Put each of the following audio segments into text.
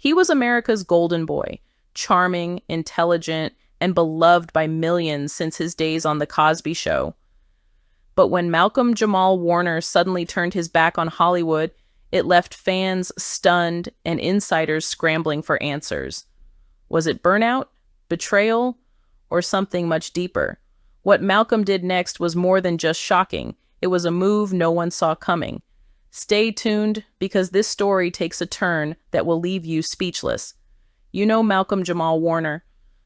He was America's golden boy, charming, intelligent, and beloved by millions since his days on The Cosby Show. But when Malcolm-Jamal Warner suddenly turned his back on Hollywood, it left fans stunned and insiders scrambling for answers. Was it burnout, betrayal, or something much deeper? What Malcolm did next was more than just shocking. It was a move no one saw coming. Stay tuned, because this story takes a turn that will leave you speechless. You know Malcolm-Jamal Warner.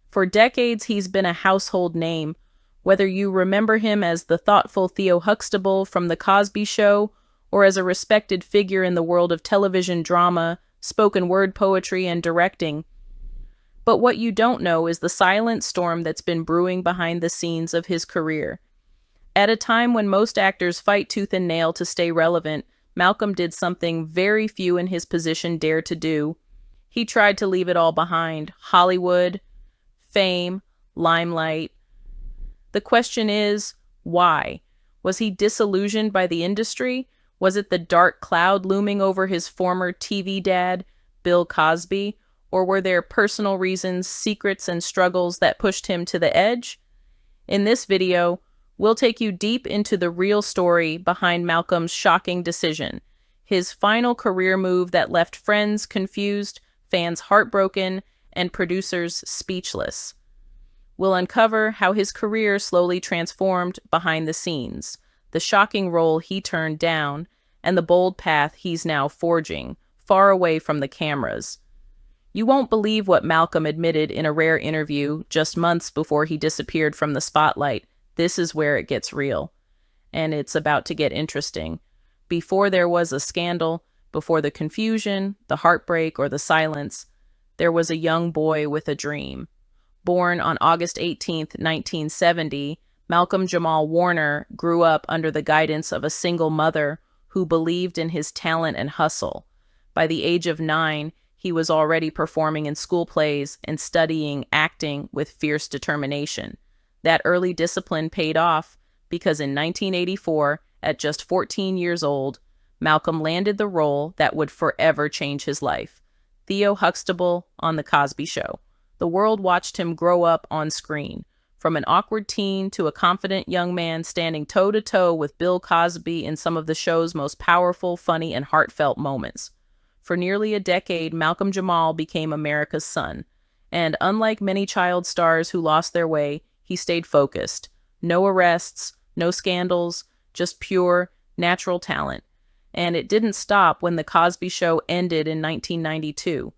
For decades, he's been a household name. Whether you remember him as the thoughtful Theo Huxtable from The Cosby Show, or as a respected figure in the world of television drama, spoken word poetry, and directing. But what you don't know is the silent storm that's been brewing behind the scenes of his career. At a time when most actors fight tooth and nail to stay relevant, Malcolm did something very few in his position dare to do. He tried to leave it all behind: Hollywood, fame, limelight. The question is, why? Was he disillusioned by the industry? Was it the dark cloud looming over his former TV dad, Bill Cosby? Or were there personal reasons, secrets, and struggles that pushed him to the edge? In this video, we'll take you deep into the real story behind Malcolm's shocking decision, his final career move that left friends confused, fans heartbroken, and producers speechless. We'll uncover how his career slowly transformed behind the scenes, the shocking role he turned down, and the bold path he's now forging, far away from the cameras. You won't believe what Malcolm admitted in a rare interview just months before he disappeared from the spotlight. This is where it gets real. And it's about to get interesting. Before there was a scandal, before the confusion, the heartbreak, or the silence, there was a young boy with a dream. Born on August 18th, 1970, Malcolm-Jamal Warner grew up under the guidance of a single mother who believed in his talent and hustle. By the age of 9, he was already performing in school plays and studying acting with fierce determination. That early discipline paid off because in 1984, at just 14 years old, Malcolm landed the role that would forever change his life: Theo Huxtable on The Cosby Show. The world watched him grow up on screen, from an awkward teen to a confident young man standing toe-to-toe with Bill Cosby in some of the show's most powerful, funny, and heartfelt moments. For nearly a decade, Malcolm-Jamal became America's son, and unlike many child stars who lost their way, he stayed focused. No arrests, no scandals, just pure, natural talent. And it didn't stop when The Cosby Show ended in 1992.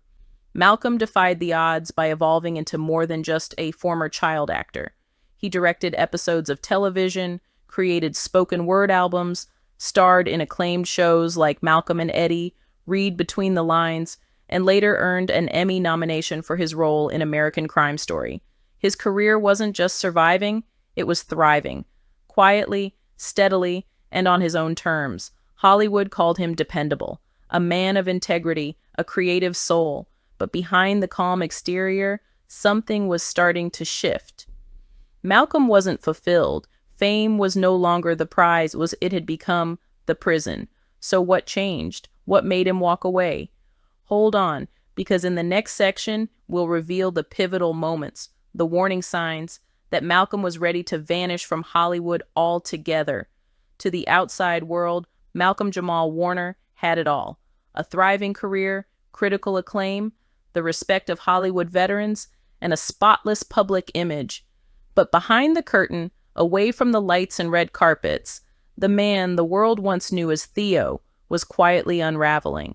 Malcolm defied the odds by evolving into more than just a former child actor. He directed episodes of television, created spoken word albums, starred in acclaimed shows like Malcolm and Eddie, Read Between the Lines, and later earned an Emmy nomination for his role in American Crime Story. His career wasn't just surviving, it was thriving. Quietly, steadily, and on his own terms. Hollywood called him dependable, a man of integrity, a creative soul. But behind the calm exterior, something was starting to shift. Malcolm wasn't fulfilled. Fame was no longer the prize, it had become the prison. So what changed? What made him walk away? Hold on, because in the next section, we'll reveal the pivotal moments, the warning signs that Malcolm was ready to vanish from Hollywood altogether. To the outside world, Malcolm-Jamal Warner had it all: a thriving career, critical acclaim, the respect of Hollywood veterans, and a spotless public image. But behind the curtain, away from the lights and red carpets, the man the world once knew as Theo was quietly unraveling.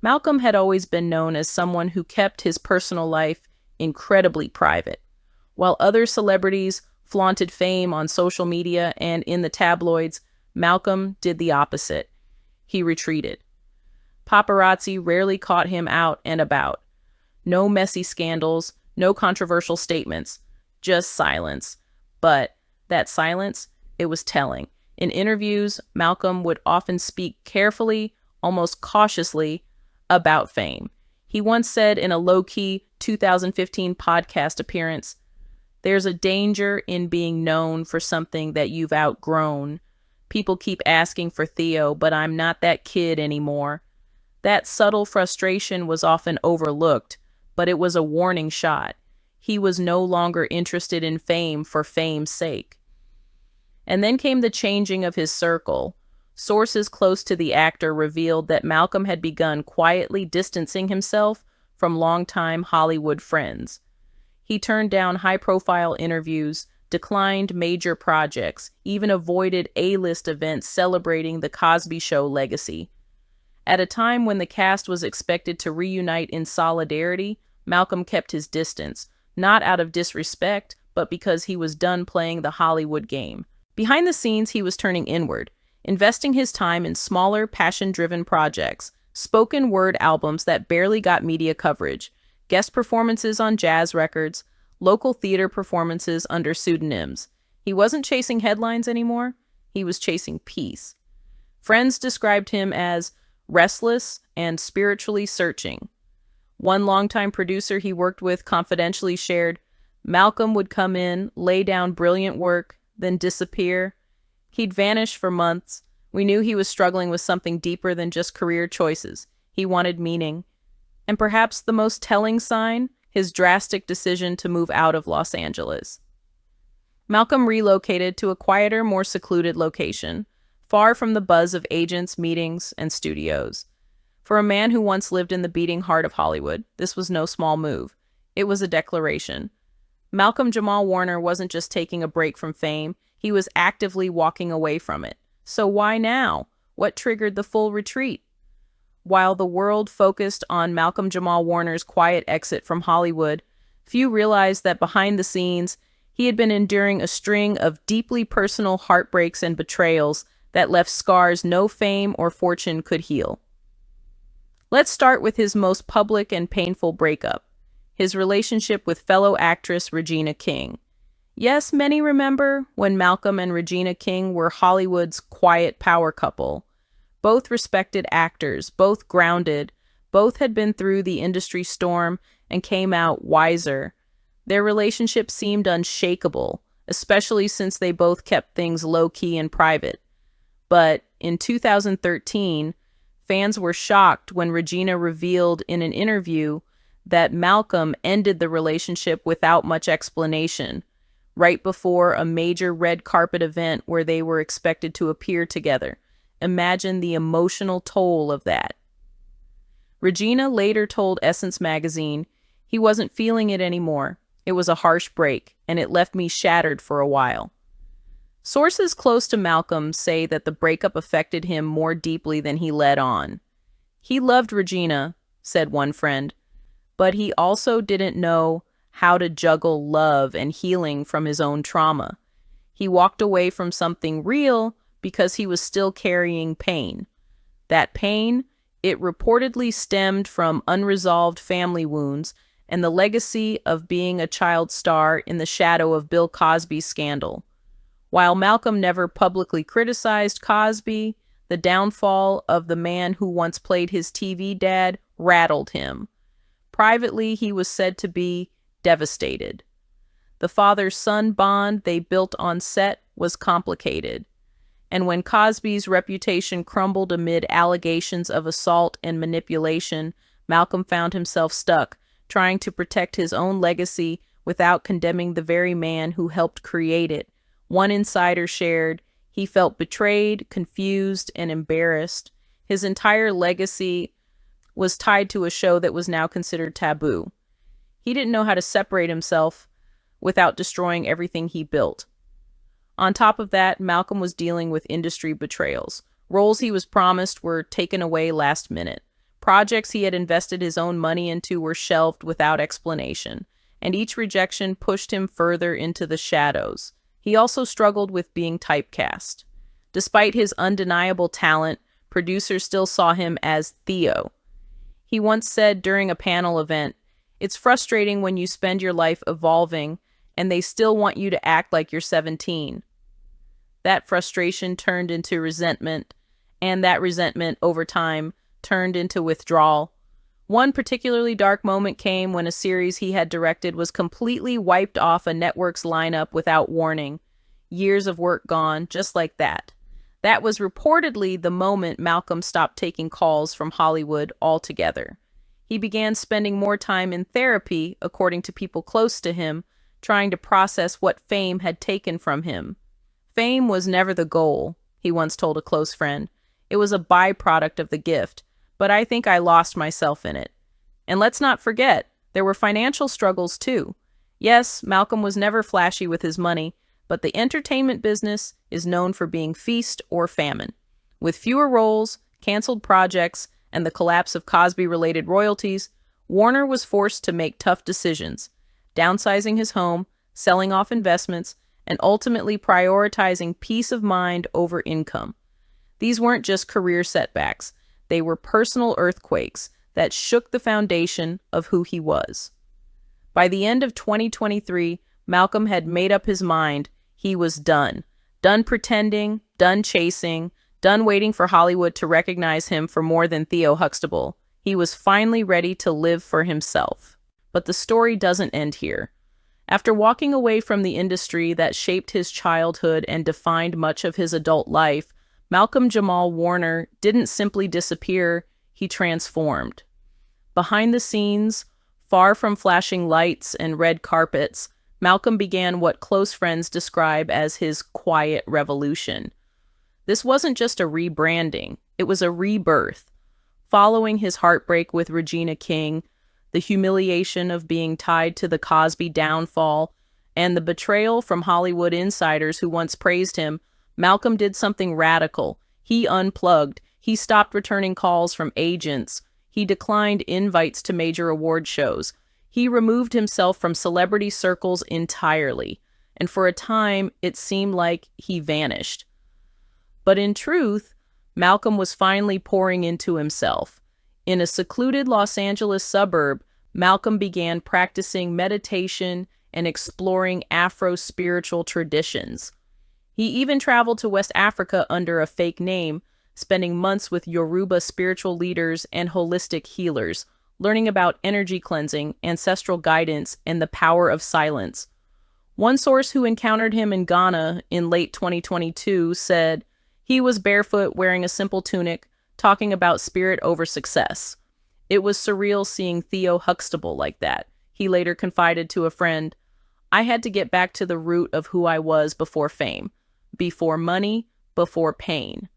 Malcolm had always been known as someone who kept his personal life incredibly private. While other celebrities flaunted fame on social media and in the tabloids, Malcolm did the opposite. He retreated. Paparazzi rarely caught him out and about. No messy scandals, no controversial statements, just silence. But that silence, it was telling. In interviews, Malcolm would often speak carefully, almost cautiously, about fame. He once said in a low-key 2015 podcast appearance, "There's a danger in being known for something that you've outgrown. People keep asking for Theo, but I'm not that kid anymore." That subtle frustration was often overlooked, but it was a warning shot. He was no longer interested in fame for fame's sake. And then came the changing of his circle. Sources close to the actor revealed that Malcolm had begun quietly distancing himself from longtime Hollywood friends. He turned down high-profile interviews, declined major projects, even avoided A-list events celebrating the Cosby Show legacy. At a time when the cast was expected to reunite in solidarity, Malcolm kept his distance, not out of disrespect, but because he was done playing the Hollywood game. Behind the scenes, he was turning inward, investing his time in smaller, passion-driven projects, spoken word albums that barely got media coverage, guest performances on jazz records, local theater performances under pseudonyms. He wasn't chasing headlines anymore. He was chasing peace. Friends described him as restless and spiritually searching. One longtime producer he worked with confidentially shared, Malcolm would come in, lay down brilliant work, then disappear. He'd vanish for months. We knew he was struggling with something deeper than just career choices. He wanted meaning. And perhaps the most telling sign, his drastic decision to move out of Los Angeles. Malcolm relocated to a quieter, more secluded location, far from the buzz of agents, meetings, and studios. For a man who once lived in the beating heart of Hollywood, this was no small move. It was a declaration. Malcolm-Jamal Warner wasn't just taking a break from fame, he was actively walking away from it. So why now? What triggered the full retreat? While the world focused on Malcolm-Jamal Warner's quiet exit from Hollywood, few realized that behind the scenes, he had been enduring a string of deeply personal heartbreaks and betrayals that left scars no fame or fortune could heal. Let's start with his most public and painful breakup, his relationship with fellow actress Regina King. Yes, many remember when Malcolm and Regina King were Hollywood's quiet power couple. Both respected actors, both grounded, both had been through the industry storm and came out wiser. Their relationship seemed unshakable, especially since they both kept things low-key and private. But in 2013, fans were shocked when Regina revealed in an interview that Malcolm ended the relationship without much explanation, right before a major red carpet event where they were expected to appear together. Imagine the emotional toll of that. Regina later told Essence magazine, "He wasn't feeling it anymore. It was a harsh break, and it left me shattered for a while." Sources close to Malcolm say that the breakup affected him more deeply than he let on. He loved Regina, said one friend, but he also didn't know how to juggle love and healing from his own trauma. He walked away from something real because he was still carrying pain. That pain, it reportedly stemmed from unresolved family wounds and the legacy of being a child star in the shadow of Bill Cosby's scandal. While Malcolm never publicly criticized Cosby, the downfall of the man who once played his TV dad rattled him. Privately, he was said to be devastated. The father-son bond they built on set was complicated. And when Cosby's reputation crumbled amid allegations of assault and manipulation, Malcolm found himself stuck, trying to protect his own legacy without condemning the very man who helped create it. One insider shared, he felt betrayed, confused, and embarrassed. His entire legacy was tied to a show that was now considered taboo. He didn't know how to separate himself without destroying everything he built. On top of that, Malcolm was dealing with industry betrayals. Roles he was promised were taken away last minute. Projects he had invested his own money into were shelved without explanation, and each rejection pushed him further into the shadows. He also struggled with being typecast. Despite his undeniable talent, producers still saw him as Theo. He once said during a panel event, "It's frustrating when you spend your life evolving and they still want you to act like you're 17. That frustration turned into resentment, and that resentment over time turned into withdrawal. One particularly dark moment came when a series he had directed was completely wiped off a network's lineup without warning. Years of work gone, just like that. That was reportedly the moment Malcolm stopped taking calls from Hollywood altogether. He began spending more time in therapy, according to people close to him, trying to process what fame had taken from him. Fame was never the goal, he once told a close friend. It was a byproduct of the gift, but I think I lost myself in it. And let's not forget, there were financial struggles too. Yes, Malcolm was never flashy with his money, but the entertainment business is known for being feast or famine. With fewer roles, canceled projects, and the collapse of Cosby-related royalties, Warner was forced to make tough decisions, downsizing his home, selling off investments, and ultimately prioritizing peace of mind over income. These weren't just career setbacks, they were personal earthquakes that shook the foundation of who he was. By the end of 2023, Malcolm had made up his mind. He was done. Done pretending, done chasing, done waiting for Hollywood to recognize him for more than Theo Huxtable. He was finally ready to live for himself. But the story doesn't end here. After walking away from the industry that shaped his childhood and defined much of his adult life, Malcolm-Jamal Warner didn't simply disappear, he transformed. Behind the scenes, far from flashing lights and red carpets, Malcolm began what close friends describe as his quiet revolution. This wasn't just a rebranding, it was a rebirth. Following his heartbreak with Regina King, the humiliation of being tied to the Cosby downfall, and the betrayal from Hollywood insiders who once praised him, Malcolm did something radical. He unplugged. He stopped returning calls from agents. He declined invites to major award shows. He removed himself from celebrity circles entirely, and for a time, it seemed like he vanished. But in truth, Malcolm was finally pouring into himself. In a secluded Los Angeles suburb, Malcolm began practicing meditation and exploring Afro-spiritual traditions. He even traveled to West Africa under a fake name, spending months with Yoruba spiritual leaders and holistic healers, learning about energy cleansing, ancestral guidance, and the power of silence. One source who encountered him in Ghana in late 2022 said he was barefoot wearing a simple tunic, talking about spirit over success. It was surreal seeing Theo Huxtable like that. He later confided to a friend, "I had to get back to the root of who I was before fame, before money, before pain."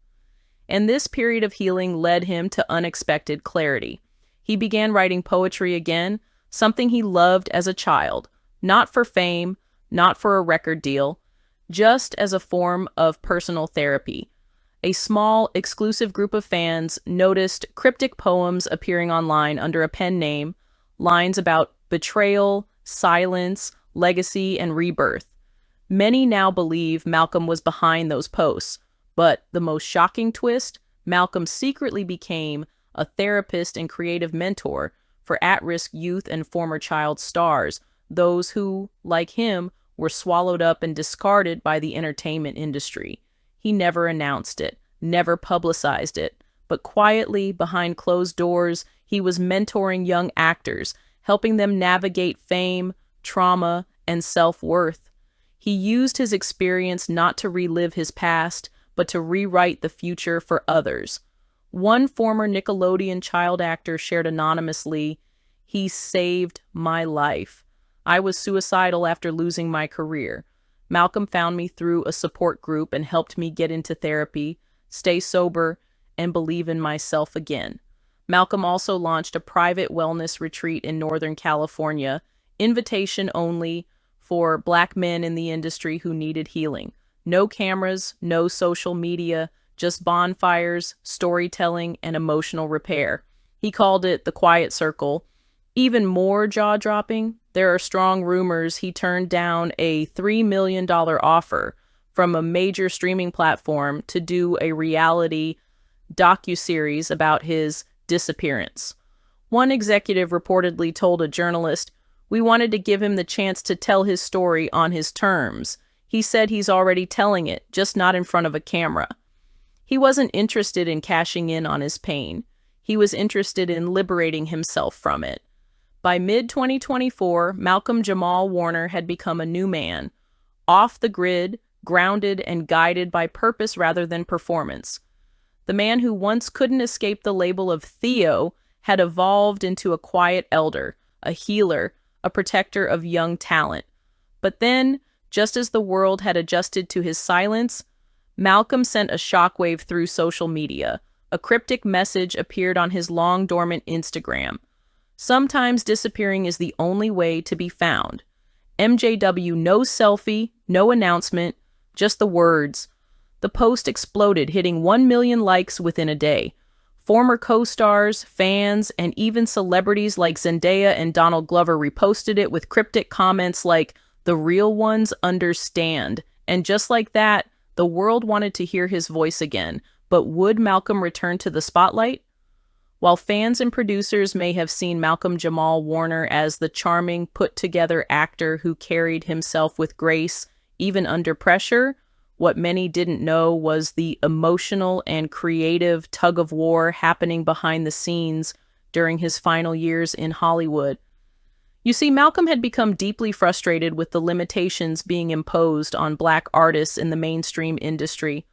And this period of healing led him to unexpected clarity. He began writing poetry again, something he loved as a child, not for fame, not for a record deal, just as a form of personal therapy. A small, exclusive group of fans noticed cryptic poems appearing online under a pen name, lines about betrayal, silence, legacy, and rebirth. Many now believe Malcolm was behind those posts, but the most shocking twist, Malcolm secretly became a therapist and creative mentor for at-risk youth and former child stars, those who, like him, were swallowed up and discarded by the entertainment industry. He never announced it, never publicized it, but quietly, behind closed doors, he was mentoring young actors, helping them navigate fame, trauma, and self-worth. He used his experience not to relive his past, but to rewrite the future for others. One former Nickelodeon child actor shared anonymously, "He saved my life. I was suicidal after losing my career. Malcolm found me through a support group and helped me get into therapy, stay sober, and believe in myself again." Malcolm also launched a private wellness retreat in Northern California, invitation only, for Black men in the industry who needed healing. No cameras, no social media, just bonfires, storytelling, and emotional repair. He called it the Quiet Circle. Even more jaw-dropping, there are strong rumors he turned down a $3 million offer from a major streaming platform to do a reality docuseries about his disappearance. One executive reportedly told a journalist, "We wanted to give him the chance to tell his story on his terms. He said he's already telling it, just not in front of a camera." He wasn't interested in cashing in on his pain. He was interested in liberating himself from it. By mid-2024, Malcolm-Jamal Warner had become a new man, off the grid, grounded and guided by purpose rather than performance. The man who once couldn't escape the label of Theo had evolved into a quiet elder, a healer, a protector of young talent. But then, just as the world had adjusted to his silence, Malcolm sent a shockwave through social media. A cryptic message appeared on his long-dormant Instagram. Sometimes disappearing is the only way to be found. MJW, no selfie, no announcement, just the words. The post exploded, hitting 1 million likes within a day. Former co-stars, fans, and even celebrities like Zendaya and Donald Glover reposted it with cryptic comments like, "The real ones understand." And just like that, the world wanted to hear his voice again. But would Malcolm return to the spotlight? While fans and producers may have seen Malcolm-Jamal Warner as the charming, put-together actor who carried himself with grace, even under pressure, what many didn't know was the emotional and creative tug-of-war happening behind the scenes during his final years in Hollywood. You see, Malcolm had become deeply frustrated with the limitations being imposed on Black artists in the mainstream industry.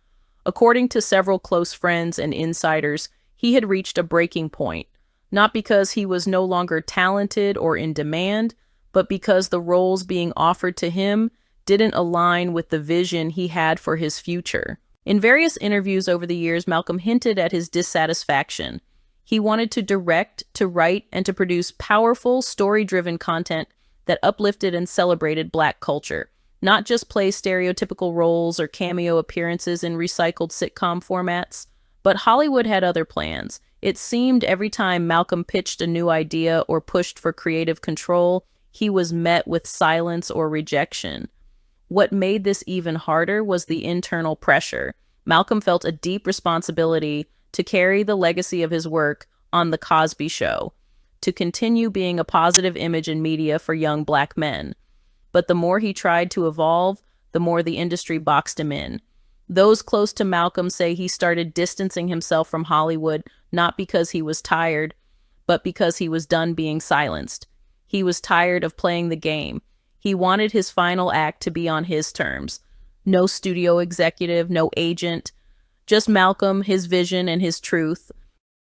According to several close friends and insiders, he had reached a breaking point, not because he was no longer talented or in demand, but because the roles being offered to him didn't align with the vision he had for his future. In various interviews over the years, Malcolm hinted at his dissatisfaction. He wanted to direct, to write, and to produce powerful, story-driven content that uplifted and celebrated Black culture, not just play stereotypical roles or cameo appearances in recycled sitcom formats. But Hollywood had other plans. It seemed every time Malcolm pitched a new idea or pushed for creative control, he was met with silence or rejection. What made this even harder was the internal pressure. Malcolm felt a deep responsibility to carry the legacy of his work on The Cosby Show, to continue being a positive image in media for young Black men. But the more he tried to evolve, the more the industry boxed him in. Those close to Malcolm say he started distancing himself from Hollywood not because he was tired, but because he was done being silenced. He was tired of playing the game. He wanted his final act to be on his terms. No studio executive, no agent, just Malcolm, his vision, and his truth.